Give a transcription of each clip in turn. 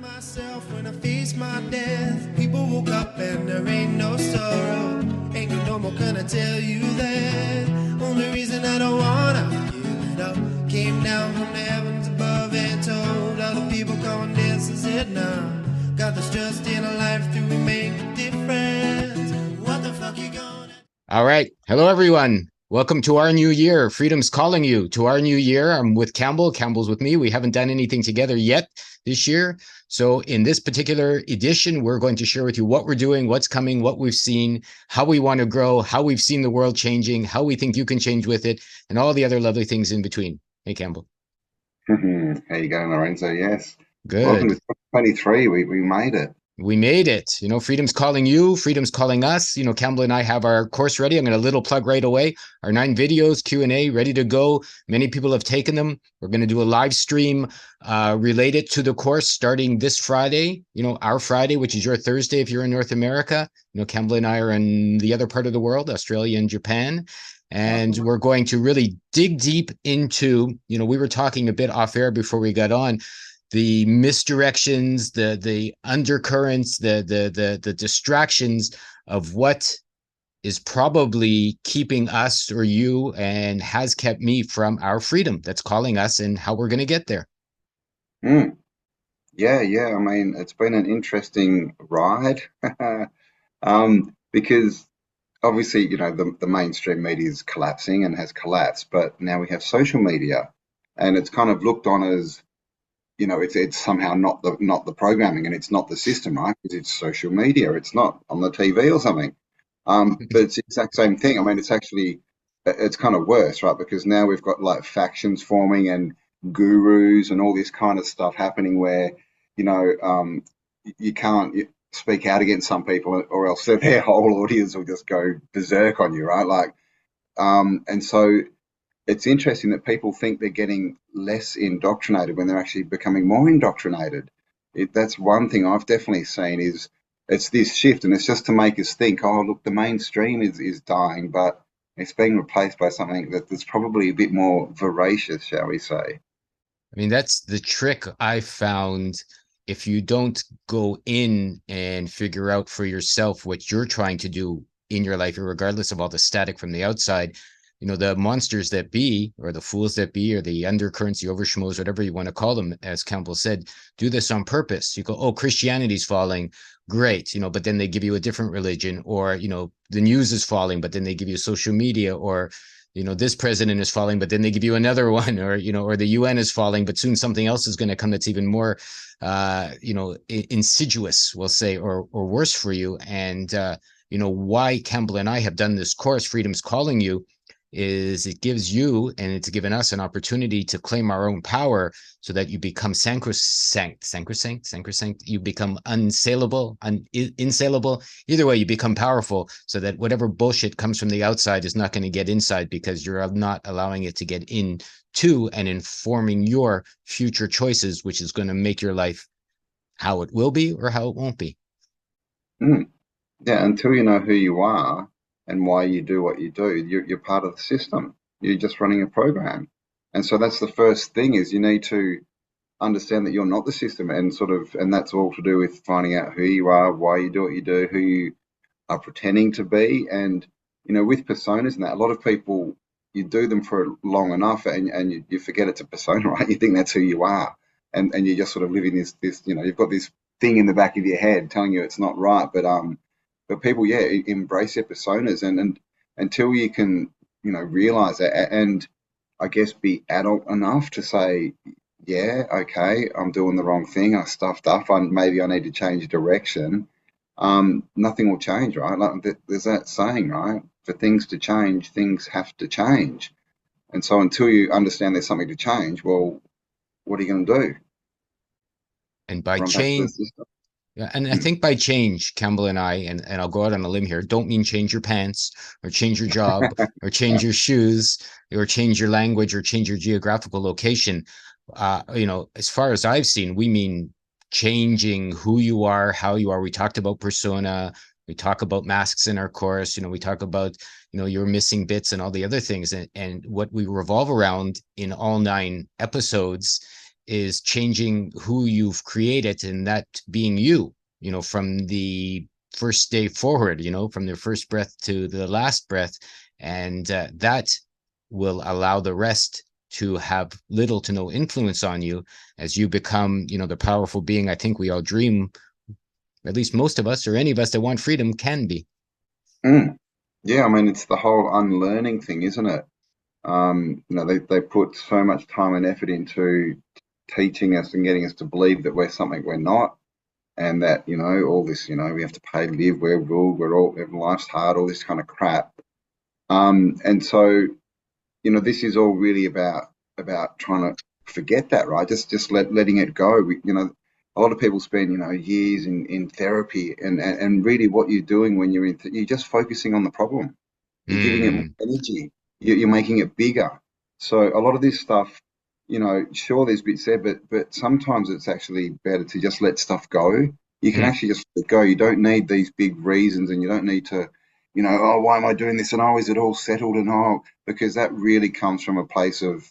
Myself when I face my death, people woke up and there ain't no sorrow. Ain't no more gonna tell you that. Only reason I don't wanna give it up. Came down from the heavens above and told other people come and dance and said now. Got this trust in a life, do we make a difference? What the fuck you gonna? All right. Hello, everyone. Welcome to our new year. Freedom's calling you to our new year. I'm with Cambell. Cambell's with me. We haven't done anything together yet this year. So in this particular edition, we're going to share with you what we're doing, what's coming, what we've seen, how we want to grow, how we've seen the world changing, how we think you can change with it, and all the other lovely things in between. Hey, Cambell. How you going, Lorenzo? Yes. Welcome to Good. 2023. We made it. We made it. You know, Freedom's calling you. Freedom's calling us. You know, Cambell and I have our course ready. I'm going to little plug right away. Our 9 videos, Q&A, ready to go. Many people have taken them. We're going to do a live stream related to the course starting this Friday. You know, our Friday, which is your Thursday if you're in North America. You know, Cambell and I are in the other part of the world, Australia and Japan. And we're going to really dig deep into, you know, we were talking a bit off air before we got on, the misdirections, the undercurrents, the distractions of what is probably keeping us or you and has kept me from our freedom that's calling us and how we're going to get there. Yeah. I mean, it's been an interesting ride because obviously, you know, the mainstream media is collapsing and has collapsed, but now we have social media and it's kind of looked on as, you know, it's somehow not the programming and it's not the system, right? Because it's social media. It's not on the TV or something. But it's the exact same thing. I mean, it's kind of worse, right? Because now we've got like factions forming and gurus and all this kind of stuff happening where, you know, you can't speak out against some people or else their whole audience will just go berserk on you, right? Like, and so it's interesting that people think they're getting less indoctrinated when they're actually becoming more indoctrinated. That's one thing I've definitely seen is it's this shift, and it's just to make us think, oh, look, the mainstream is dying, but it's being replaced by something that's probably a bit more voracious, shall we say. I mean, that's the trick I found. If you don't go in and figure out for yourself what you're trying to do in your life, regardless of all the static from the outside, you know, the monsters that be, or the fools that be, or the undercurrents, the overschmoes, whatever you want to call them, as Cambell said, do this on purpose. You go, oh, Christianity's falling. Great. You know, but then they give you a different religion, or, you know, the news is falling, but then they give you social media, or, you know, this president is falling, but then they give you another one, or, you know, or the UN is falling, but soon something else is going to come that's even more, you know, insidious, we'll say, or worse for you. And, you know, why Cambell and I have done this course, Freedom's Calling You, is it gives you and it's given us an opportunity to claim our own power so that you become sacrosanct, you become unsaleable, insaleable. Either way, you become powerful so that whatever bullshit comes from the outside is not going to get inside because you're not allowing it to get into and informing your future choices, which is going to make your life how it will be or how it won't be. Yeah, until you know who you are and why you do what you do, you're part of the system. You're just running a program. And so that's the first thing is you need to understand that you're not the system and that's all to do with finding out who you are, why you do what you do, who you are pretending to be. And, you know, with personas and that, a lot of people, you do them for long enough and you forget it's a persona, right? You think that's who you are. And you're just sort of living this, you know, you've got this thing in the back of your head telling you it's not right. But people, yeah, embrace their personas and until you can, you know, realize that and I guess be adult enough to say, yeah, okay, I'm doing the wrong thing. I stuffed up. Maybe I need to change direction. Nothing will change, right? Like there's that saying, right? For things to change, things have to change. And so until you understand there's something to change, well, what are you going to do? And by Run back to the change, system. yeah, and I think by change, Cambell and I, and I'll go out on a limb here, don't mean change your pants or change your job or change your shoes or change your language or change your geographical location. You know, as far as I've seen, we mean changing who you are, how you are. We talked about persona. We talk about masks in our course. You know, we talk about, you know, your missing bits and all the other things. And what we revolve around in all 9 episodes is changing who you've created, and that being you, from the first day forward, from the first breath to the last breath. And that will allow the rest to have little to no influence on you as you become, the powerful being I think we all dream, at least most of us, or any of us that want freedom, can be. Mm. Yeah, I mean, it's the whole unlearning thing, isn't it? They put so much time and effort into teaching us and getting us to believe that we're something we're not, and that, all this, we have to pay, live, we're ruled, life's hard, all this kind of crap. And so, this is all really about trying to forget that, right? Just letting it go. A lot of people spend, years in therapy, and really what you're doing when you're just focusing on the problem. You're giving it more Mm, energy. You're making it bigger. So a lot of this stuff, sure, there's bits there, but sometimes it's actually better to just let stuff go. You can mm, actually just let go. You don't need these big reasons, and you don't need to, oh, why am I doing this? And oh, is it all settled? And oh, because that really comes from a place of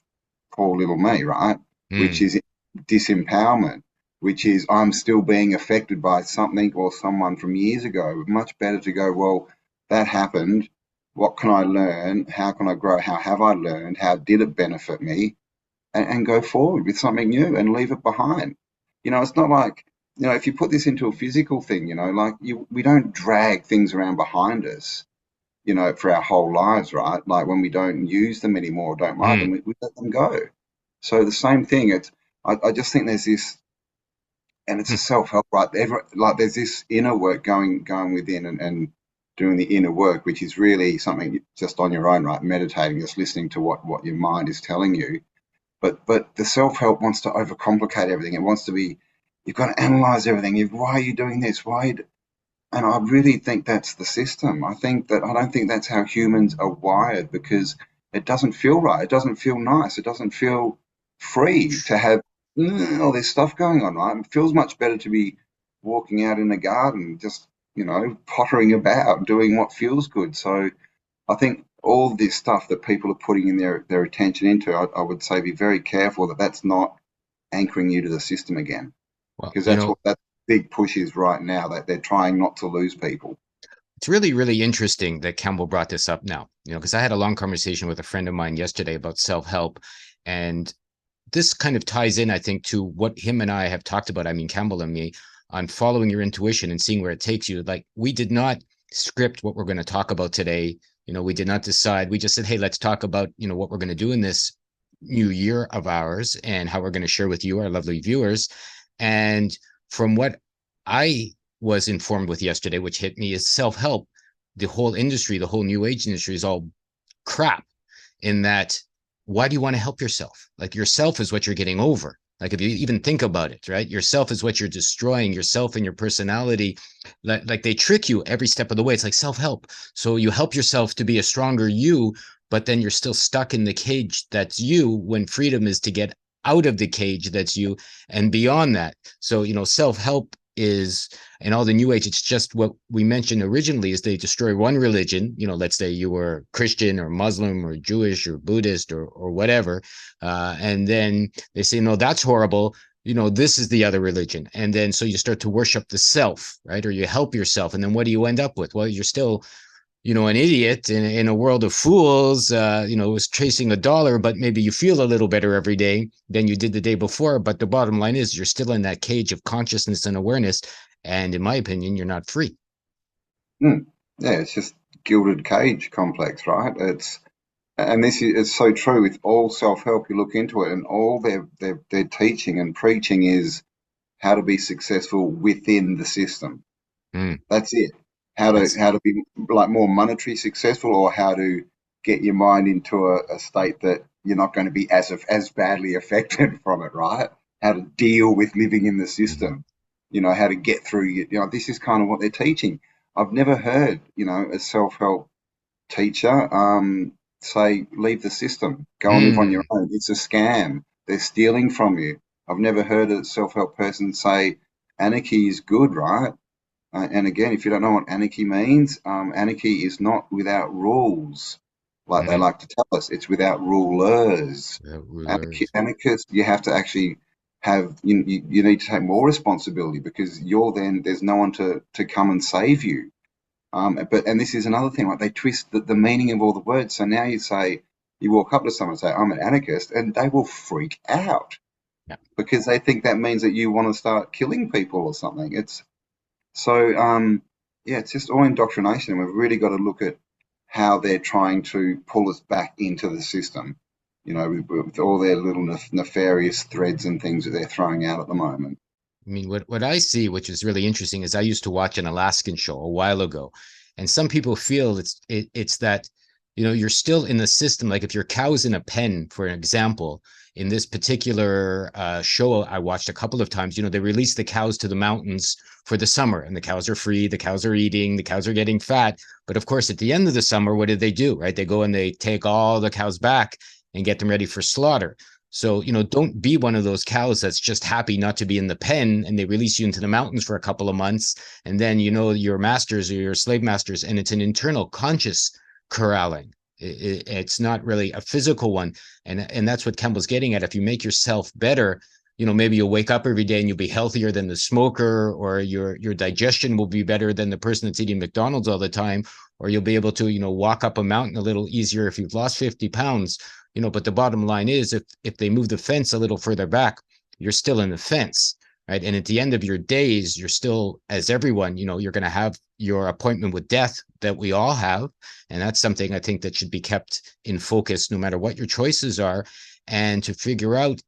poor little me, right? Which mm, is disempowerment, which is I'm still being affected by something or someone from years ago. Much better to go, well, that happened. What can I learn? How can I grow? How have I learned? How did it benefit me? And go forward with something new and leave it behind. It's not like, if you put this into a physical thing, like we don't drag things around behind us, for our whole lives, right? Like when we don't use them anymore, don't like them, mm, we let them go. So the same thing. I just think there's this, and it's a mm. self-help, right? Like there's this inner work going within, and doing the inner work, which is really something just on your own, right? Meditating, just listening to what your mind is telling you. But the self-help wants to overcomplicate everything. It wants to be, you've got to analyze everything. Why are you doing this? And I really think that's the system. I don't think that's how humans are wired, because it doesn't feel right. It doesn't feel nice. It doesn't feel free to have all this stuff going on, right? It feels much better to be walking out in the garden, just, pottering about, doing what feels good. So I think all this stuff that people are putting in their attention into, I would say be very careful that that's not anchoring you to the system again, Well, because that's what that big push is right now, that they're trying not to lose people. it's really, really interesting that Campbell brought this up now, because I had a long conversation with a friend of mine yesterday about self-help. And this kind of ties in, I think, to what him and I have talked about. I mean, Campbell and me, on following your intuition and seeing where it takes you. Like, we did not script what we're going to talk about today. We did not decide. We just said, hey, let's talk about, what we're going to do in this new year of ours and how we're going to share with you, our lovely viewers. And from what I was informed with yesterday, which hit me, is self-help. The whole industry, the whole new age industry is all crap, in that, why do you want to help yourself? Like, yourself is what you're getting over. Like, if you even think about it, right? Yourself is what you're destroying, yourself and your personality. Like they trick you every step of the way. It's like self-help. So you help yourself to be a stronger you, but then you're still stuck in the cage that's you, when freedom is to get out of the cage that's you and beyond that. So, self-help is, in all the new age, it's just what we mentioned originally, is they destroy one religion. Let's say you were Christian or Muslim or Jewish or Buddhist or whatever, and then they say, no, that's horrible, this is the other religion. And then so you start to worship the self, right? Or you help yourself, and then what do you end up with? Well, you're still, an idiot in a world of fools, was chasing a dollar, but maybe you feel a little better every day than you did the day before. But the bottom line is, you're still in that cage of consciousness and awareness. And in my opinion, you're not free. Mm. Yeah, it's just gilded cage complex, right? And this is so true with all self-help. You look into it, and all their teaching and preaching is how to be successful within the system. Mm, That's it. How to that's how to be like more monetary successful, or how to get your mind into a state that you're not going to be as badly affected from it, right? How to deal with living in the mhm. system, how to get through. This is kind of what they're teaching. I've never heard, a self-help teacher say leave the system, go and live on your Mm, own. It's a scam. They're stealing from you. I've never heard a self-help person say anarchy is good, right? And again, if you don't know what anarchy means, anarchy is not without rules, like they mhm. like to tell us. It's without rulers. Rulers. Anarchists, you have to actually have you need to take more responsibility, because there's no one to come and save you. And this is another thing, like they twist the meaning of all the words. So now you walk up to someone and say, I'm an anarchist, and they will freak out because they think that means that you want to start killing people or something. It's it's just all indoctrination. And we've really got to look at how they're trying to pull us back into the system, with all their little nefarious threads and things that they're throwing out at the moment. I mean, what I see, which is really interesting, is I used to watch an Alaskan show a while ago, and some people feel it's that, you're still in the system. Like if your cow's in a pen, for an example, in this particular show I watched a couple of times, they release the cows to the mountains for the summer, and the cows are free, the cows are eating, the cows are getting fat. But of course, at the end of the summer, what do? Right? They go and they take all the cows back and get them ready for slaughter. So, don't be one of those cows that's just happy not to be in the pen, and they release you into the mountains for a couple of months. And then, your masters or your slave masters, and it's an internal conscious corralling. It's not really a physical one. And that's what Cambell's getting at. If you make yourself better, maybe you'll wake up every day and you'll be healthier than the smoker, or your digestion will be better than the person that's eating McDonald's all the time, or you'll be able to, walk up a mountain a little easier if you've lost 50 pounds. But the bottom line is, if they move the fence a little further back, you're still in the fence, right? And at the end of your days, you're still, as everyone, you're going to have your appointment with death that we all have. And that's something I think that should be kept in focus no matter what your choices are. And to figure out,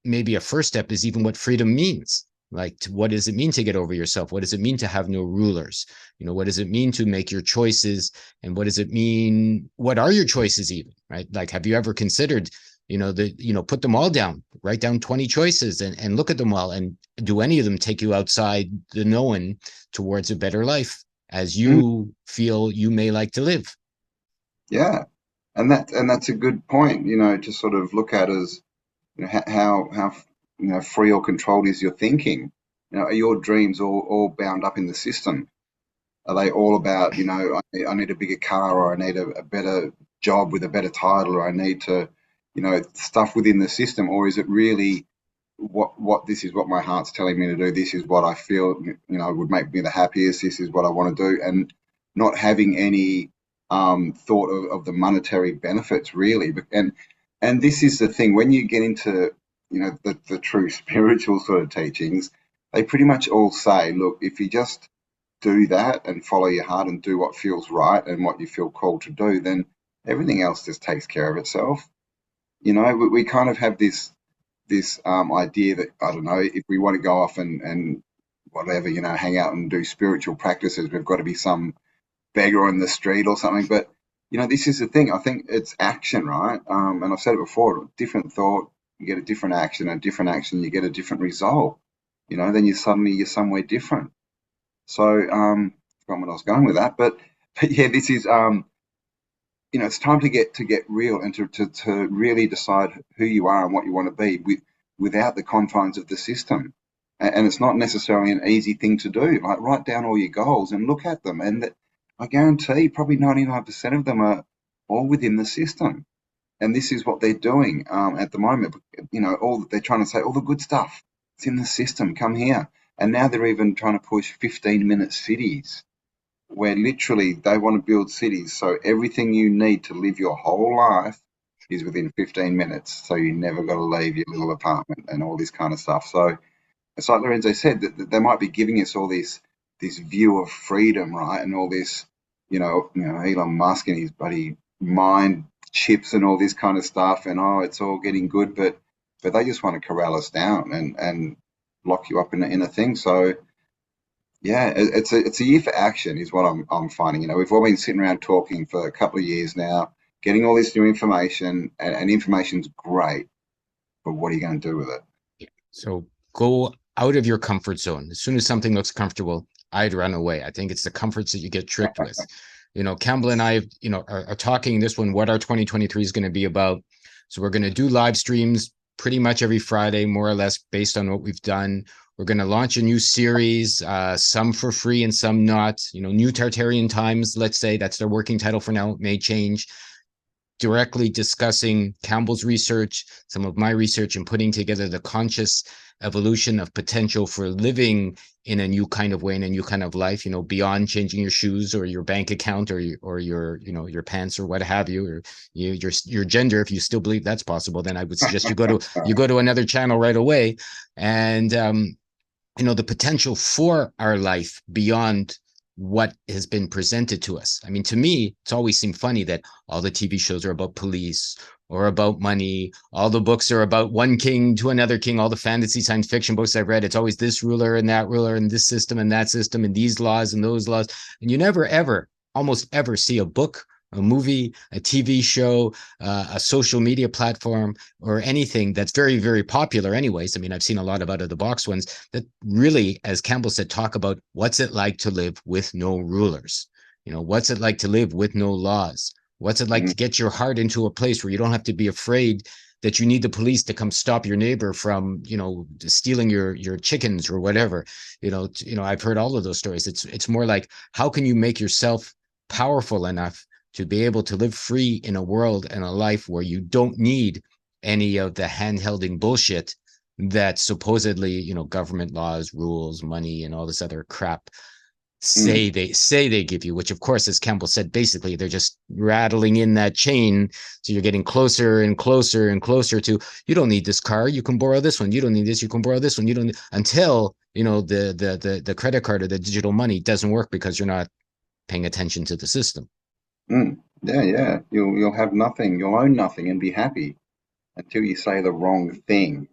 maybe a first step is even what freedom means. Like, what does it mean to get over yourself? What does it mean to have no rulers? What does it mean to make your choices? And what does it mean? What are your choices even, right? Like, have you ever considered, put them all down, write down 20 choices and look at them all, and do any of them take you outside the known towards a better life as you feel you may like to live? Yeah. And that's a good point, to sort of look at as, how free or controlled is your thinking? Are your dreams all bound up in the system? Are they all about, I need a bigger car, or I need a better job with a better title, or I need to, stuff within the system? Or is it really what this is what my heart's telling me to do? This is what I feel, would make me the happiest. This is what I want to do, and not having any thought of the monetary benefits, really. And this is the thing, when you get into the true spiritual sort of teachings, they pretty much all say, look, if you just do that and follow your heart and do what feels right and what you feel called to do, then everything else just takes care of itself. We kind of have this idea that, I don't know, if we want to go off and whatever, hang out and do spiritual practices, we've got to be some beggar on the street or something. But, this is the thing. I think it's action, right? And I've said it before, different thought, you get a different action, you get a different result. Then you're somewhere different. So, forgot what I was going with that, but yeah, this is, it's time to get real and to really decide who you are and what you want to be without the confines of the system. And it's not necessarily an easy thing to do. Like, write down all your goals and look at them, and I guarantee probably 99% of them are all within the system. And this is what they're doing at the moment. All they're trying to say, all the good stuff, it's in the system, come here. And now they're even trying to push 15-minute cities, where literally they want to build cities. So everything you need to live your whole life is within 15 minutes. So you never got to leave your little apartment and all this kind of stuff. So it's like Lorenzo said, that they might be giving us all this view of freedom, right? And all this, Elon Musk and his buddy mind chips and all this kind of stuff, and it's all getting good, but they just want to corral us down and lock you up in a thing. So yeah, it's a year for action is what I'm finding. We've all been sitting around talking for a couple of years now, getting all this new information, and information's great, but what are you going to do with it? So go out of your comfort zone. As soon as something looks comfortable, I'd run away. I think it's the comforts that you get tricked with. Cambell and I, are talking this one, what our 2023 is going to be about. So we're going to do live streams pretty much every Friday, more or less, based on what we've done. We're going to launch a new series, some for free and some not. New Tartarian Times, let's say, that's their working title for now. It may change. directly discussing Campbell's research, some of my research, and putting together the conscious evolution of potential for living in a new kind of way, in a new kind of life, you know, beyond changing your shoes or your bank account or your you know, your pants or what have you, or your gender. If you still believe that's possible, then I would suggest you go to another channel right away. And you know, the potential for our life beyond what has been presented to us. I mean, to me, it's always seemed funny that all the TV shows are about police or about money. All the books are about one king to another king. All the fantasy science fiction books I've read, it's always this ruler and that ruler and this system and that system and these laws and those laws. And you never, ever, almost ever see a book, a movie, a TV show, a social media platform, or anything that's very, very popular anyways. I mean, I've seen a lot of out of the box ones that really, as Campbell said, talk about what's it like to live with no rulers. You know, what's it like to live with no laws? What's it like to get your heart into a place where you don't have to be afraid that you need the police to come stop your neighbor from, you know, stealing your chickens or whatever. You know, I've heard all of those stories. It's more like, how can you make yourself powerful enough to be able to live free in a world and a life where you don't need any of the handholding bullshit that supposedly, you know, government laws, rules, money, and all this other crap say they give you, which of course, as Campbell said, basically they're just rattling in that chain. So you're getting closer and closer and closer to, you don't need this car, you can borrow this one. You don't need this, you can borrow this one. You don't, until, you know, the credit card or the digital money doesn't work because you're not paying attention to the system. Yeah. You'll have nothing. You'll own nothing and be happy until you say the wrong thing,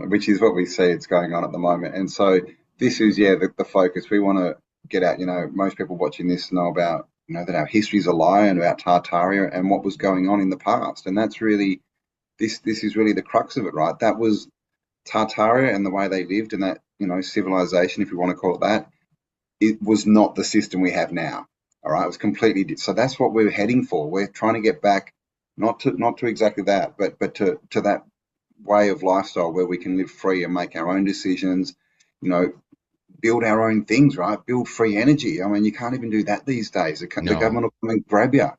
which is what we see it's going on at the moment. And so this is, the focus. We want to get out. You know, most people watching this know about, you know, that our history's a lie and about Tartaria and what was going on in the past. And that's really this is really the crux of it, right? That was Tartaria and the way they lived, and that, you know, civilization, if you want to call it that. It was not the system we have now. All right, it was completely different. So that's what we're heading for. We're trying to get back, not to exactly that, but to that way of lifestyle where we can live free and make our own decisions. You know, build our own things, right? Build free energy. I mean, you can't even do that these days. The government will come and grab you.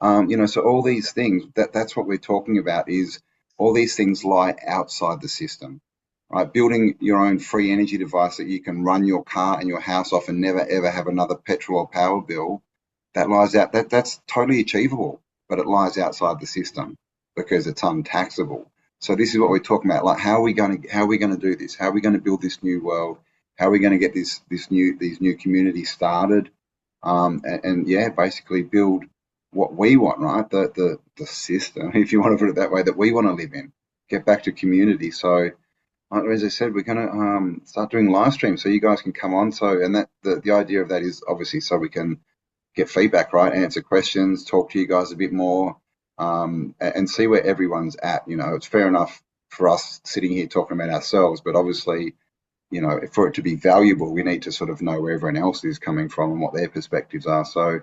You know, so all these things, that's what we're talking about, is all these things lie outside the system, right? Building your own free energy device that you can run your car and your house off and never, ever have another petrol or power bill, that lies out. That's totally achievable, but it lies outside the system because it's untaxable. So this is what we're talking about. Like, how are we going to do this? How are we going to build this new world? How are we going to get these new communities started? And basically build what we want, right? The system, if you want to put it that way, that we want to live in. Get back to community. So, as I said, we're going to start doing live streams so you guys can come on. So, and that the idea of that is obviously so we can get feedback, right? Answer questions, talk to you guys a bit more, and see where everyone's at. You know, it's fair enough for us sitting here talking about ourselves, but obviously, you know, for it to be valuable, we need to sort of know where everyone else is coming from and what their perspectives are. So,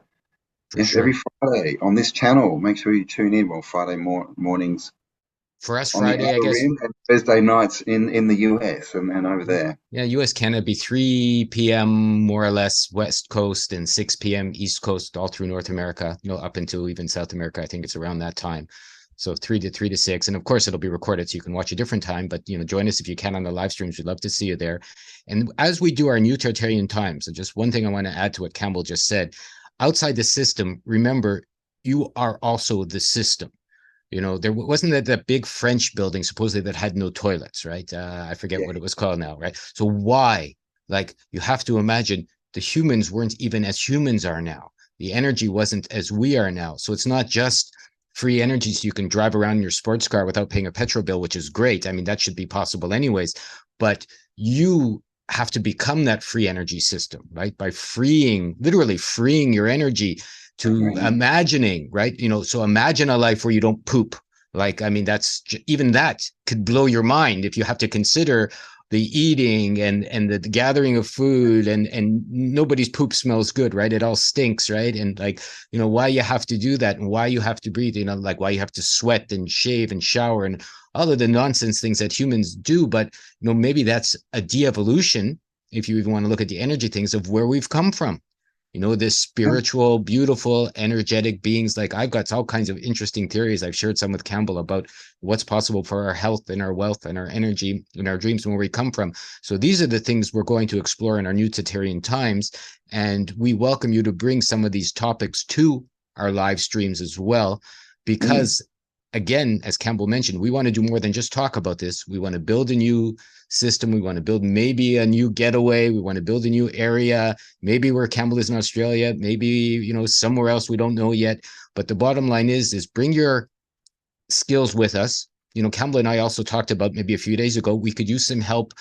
every Friday on this channel, make sure you tune in. Well, Friday mornings. For us, Friday, I guess. And Thursday nights in the US and over there. Yeah, US, Canada be 3 p.m. more or less West Coast and 6 p.m. East Coast, all through North America, you know, up into even South America. I think it's around that time. So 3 to 6. And of course, it'll be recorded so you can watch a different time. But, you know, join us if you can on the live streams. We'd love to see you there. And as we do our new Tartarian times, and just one thing I want to add to what Campbell just said, outside the system, remember, you are also the system. You know, there wasn't that big French building supposedly that had no toilets, right? I forget what it was called now, right? So why? Like, you have to imagine the humans weren't even as humans are now. The energy wasn't as we are now. So it's not just free energy so you can drive around in your sports car without paying a petrol bill, which is great. I mean, that should be possible anyways. But you have to become that free energy system, right? By literally freeing your energy to imagining, right? You know, so imagine a life where you don't poop. Like, I mean, even that could blow your mind if you have to consider the eating and the gathering of food and nobody's poop smells good, right? It all stinks, right? And like, you know, why you have to do that and why you have to breathe, you know, like why you have to sweat and shave and shower and all of the nonsense things that humans do. But, you know, maybe that's a de-evolution, if you even want to look at the energy things of where we've come from. you know, this spiritual, beautiful, energetic beings. Like I've got all kinds of interesting theories. I've shared some with Cambell about what's possible for our health and our wealth and our energy and our dreams and where we come from. So these are the things we're going to explore in our new Tartarian times. And we welcome you to bring some of these topics to our live streams as well, because again, as Cambell mentioned, we want to do more than just talk about this. We want to build a new system. We want to build maybe a new getaway. We want to build a new area, maybe where Cambell is in Australia, maybe, you know, somewhere else we don't know yet. But the bottom line is bring your skills with us. You know, Cambell and I also talked about maybe a few days ago, we could use some help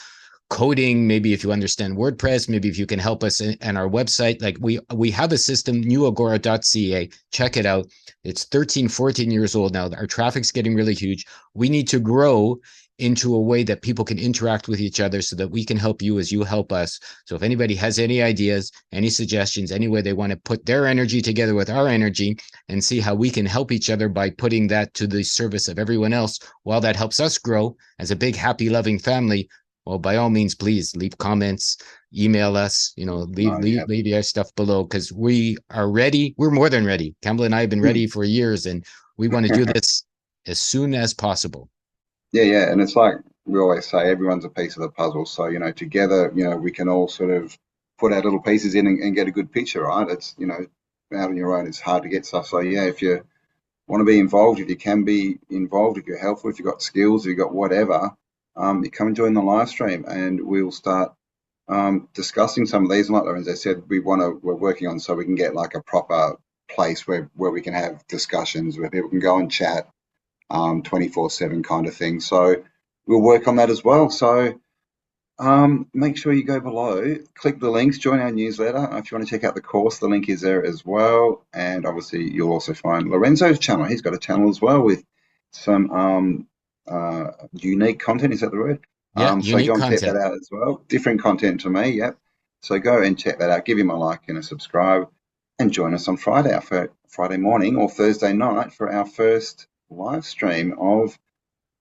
coding, maybe if you understand WordPress, maybe if you can help us and our website. Like we have a system, newagora.ca. Check it out. It's 13, 14 years old now. Our traffic's getting really huge. We need to grow into a way that people can interact with each other so that we can help you as you help us. So if anybody has any ideas, any suggestions, any way they want to put their energy together with our energy and see how we can help each other by putting that to the service of everyone else, while that helps us grow as a big, happy, loving family, well, by all means, please leave comments, email us, you know, leave your stuff below, because we are ready. We're more than ready. Cambell and I have been ready for years, and we want to do this as soon as possible. Yeah. And it's like we always say, everyone's a piece of the puzzle. So, you know, together, you know, we can all sort of put our little pieces in and get a good picture, right? It's, you know, out on your own, it's hard to get stuff. So, yeah, if you want to be involved, if you can be involved, if you're helpful, if you've got skills, if you've got whatever, you come and join the live stream and we'll start discussing some of these. And like Lorenzo said, we're working on so we can get like a proper place where we can have discussions where people can go and chat 24/7 kind of thing. So we'll work on that as well. So make sure you go below, click the links, join our newsletter. If you want to check out the course, the link is there as well. And obviously you'll also find Lorenzo's channel. He's got a channel as well with some unique content. Is that the word? Yeah, so unique go and check content. that out as well. Different content to me, yep. So go and check that out. Give him a like and a subscribe, and join us on Friday, Friday morning or Thursday night for our first live stream of,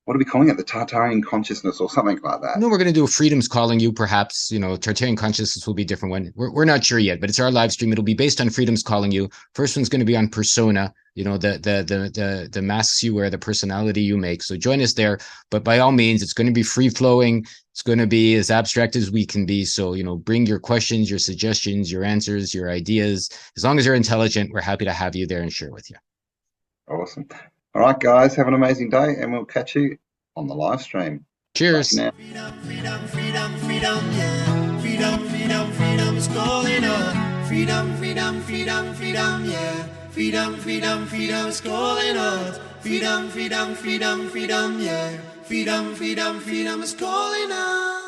what are we calling it? The Tartarian consciousness or something like that. No, we're going to do Freedom's Calling You, perhaps. You know, Tartarian Consciousness will be a different one. We're not sure yet, but it's our live stream. It'll be based on Freedom's Calling You. First one's going to be on persona, you know, the masks you wear, the personality you make. So join us there. But by all means, it's going to be free flowing. It's going to be as abstract as we can be. So, you know, bring your questions, your suggestions, your answers, your ideas. As long as you're intelligent, we're happy to have you there and share with you. Awesome. All right, guys, have an amazing day, and we'll catch you on the live stream. Cheers. Freedom, yeah. Freedom is calling on. Freedom, yeah. Freedom is calling on. Freedom, yeah. Freedom is calling on.